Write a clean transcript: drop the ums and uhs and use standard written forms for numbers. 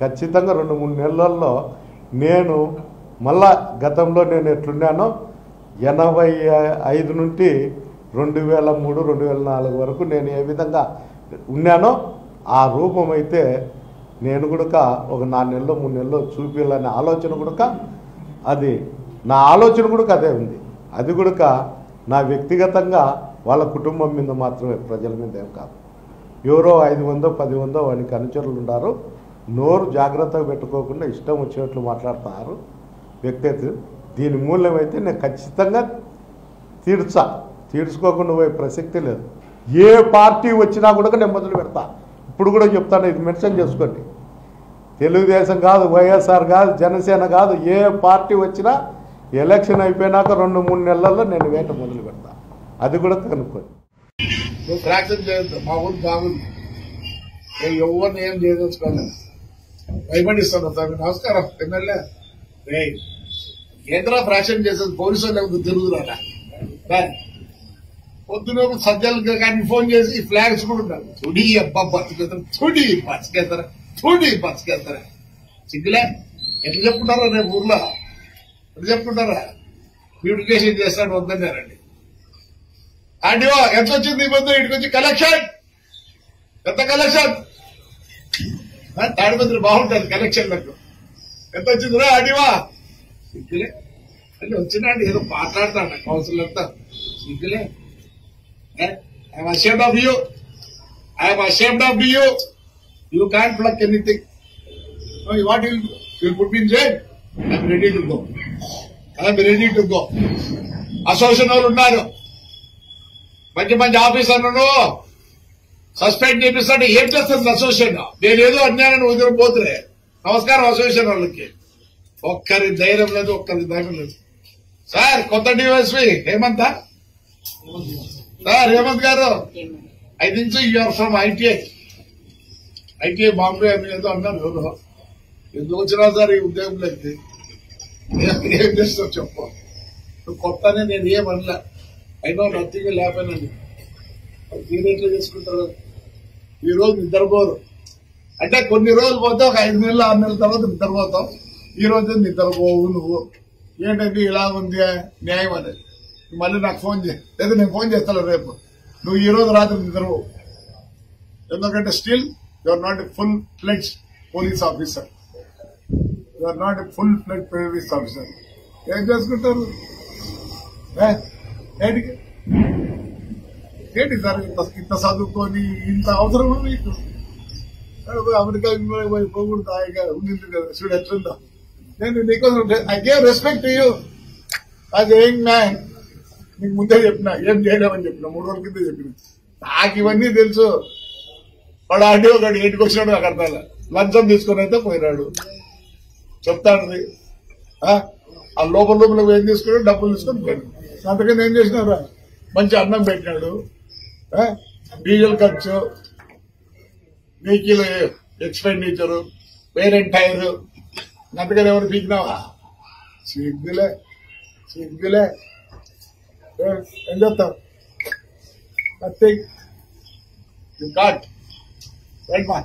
ఖచ్చితంగా 2-3 నెలల్లో నేను మళ్ళా గతంలో నేను ఎట్లున్నానో 85 నుండి 2003, 2004 వరకు నేను ఏ విధంగా ఉన్నానో ఆ రూపం అయితే నేను కూడా ఒక 4 నెలలు 3 నెలలు చూపించాలనే ఆలోచన కూడా అది నా ఆలోచన కూడా అదే ఉంది. అది కూడా నా వ్యక్తిగతంగా వాళ్ళ కుటుంబం మీద మాత్రమే, ప్రజల మీద ఏం కాదు. ఎవరో 500, 10 వానికి అనుచరులు ఉన్నారు, నోరు జాగ్రత్తగా పెట్టుకోకుండా ఇష్టం వచ్చినట్లు మాట్లాడుతున్నారు వ్యక్తి. దీని మూల్యమైతే నేను ఖచ్చితంగా తీర్చుకోకుండా పోయే ప్రసక్తి లేదు. ఏ పార్టీ వచ్చినా కూడా నేను మొదలు పెడతా. ఇప్పుడు కూడా చెప్తాను, ఇది మెన్షన్ చేసుకోండి. తెలుగుదేశం కాదు, వైఎస్ఆర్ కాదు, జనసేన కాదు, ఏ పార్టీ వచ్చినా ఎలక్షన్ అయిపోయినాక 2-3 నెలల్లో నేను వేట మొదలు పెడతా. అది కూడా కనుక్కోండి. ఫ్రాక్షన్ చేయొద్దు, మా ఊరు బాగుంది, నేను ఎవరిని ఏం చేయదలుచుకోలేదు. భయపడిస్తాను సార్. నమస్కారం ఎమ్మెల్యే. కేంద్ర ఫ్రాక్షన్ చేసేది పోలీసు వాళ్ళు తిరుగుతున్నా పొద్దున సజ్జలు కానీ ఫోన్ చేసి ఫ్లాగ్స్ కూడా ఉంటారు. తుడి అబ్బా బతుకెళ్తారు, తుడి బతుకెళ్తారా, తుడి బతుకెళ్తారా. సిగ్గులే ఎట్లా చెప్పుకుంటారా? రేపు ఊర్లో ఎట్లా చెప్పుకుంటారా? బ్యూటిఫికేషన్ చేస్తాడు వద్దన్నారండి. ఆడియో ఎంత వచ్చింది? ఈ పొద్దు ఇటుకు వచ్చి కలెక్షన్ ఎంత కలెక్షన్? తాడిపత్రి బాగుంటుంది కలెక్షన్ నాకు. ఎంత వచ్చిందిరా ఆడియో? సిగ్గులే అంటే వచ్చినాడు ఏదో మాట్లాడతాడు కౌన్సిల్ అంతా. సిగ్గులే. I'm ashamed of you. I'm ashamed of you. You can't pluck anything. No, what you will put me in jail? I'm ready to go. I'm ready to go. Association వాళ్ళు ఉన్నారు, మంచి ఆఫీసర్లను suspend చేపిస్తాడు. ఏం చేస్తుంది association? నేనేదో అన్యాయాన్ని వదిలిపోతులే. నమస్కారం association వాళ్ళకి. ఒక్కరి ధైర్యం లేదు, ఒక్కరి ధైర్యం లేదు. సార్ కొత్త DySP Hemant sir, Hemant garu, I think so you are from ITI Bombay అని ఏదో అన్నారు. ఎవరు ఎందుకు వచ్చినా సార్ ఈ ఉద్యోగంలోకి? ఏం చేస్తావు చెప్పు. నువ్వు కొత్తనే, నేను ఏమనలే. అయినా నథింగ్ లేకపోయినండి. మీరేట్లా చేసుకుంటారు? ఈ రోజు నిద్రపోరు అంటే కొన్ని రోజులు పోతే ఒక 5 నెలలు 6 నెలల తర్వాత నిద్రపోతావు. ఈ రోజు నిద్రపోవు నువ్వు. ఏంటంటే ఇలా ఉంది న్యాయం అనేది. మళ్ళీ నాకు ఫోన్ చేయి, లేదా నేను ఫోన్ చేస్తాను రేపు. నువ్వు ఈ రోజు రాత్రి నిద్రపోవు. ఎందుకంటే still you are not a full fledge police officer. You are not a full fledge police officer. ఏం చేసుకుంటారు? ఏంటి సార్ ఇంత చదువుకొని ఇంత అవసరమా మీకు? అమెరికా పోకూడదు, హాయిగా ఉండింది కదా. చూడు ఎట్లుందా. నేను నీకోసం I gave respect you as a young man. నీకు ముందే చెప్పిన, ఏం చేయలేమని చెప్పిన, 3 రోజుల కింద చెప్పిన. నాకు ఇవన్నీ తెలుసు. వాడు ఆడి ఒకటి ఇంటికి వచ్చినాడు, అక్కడ లంచం తీసుకుని అయితే పోయినాడు చెప్తాడు. ఆ లోపల ఏం తీసుకున్నాడు, డబ్బులు తీసుకొని పోయాడు. అంతకని ఏం చేసినారా? మంచి అన్నం పెట్టినాడు, డీజిల్ ఖర్చు, vehicle expenditure, wear and tyre. అంతకని ఎవరు పీకినావా? సిగ్గులే సిగ్గులే. ఏం చేస్తావు? నథింగ్. యు గాట్ రైట్ మా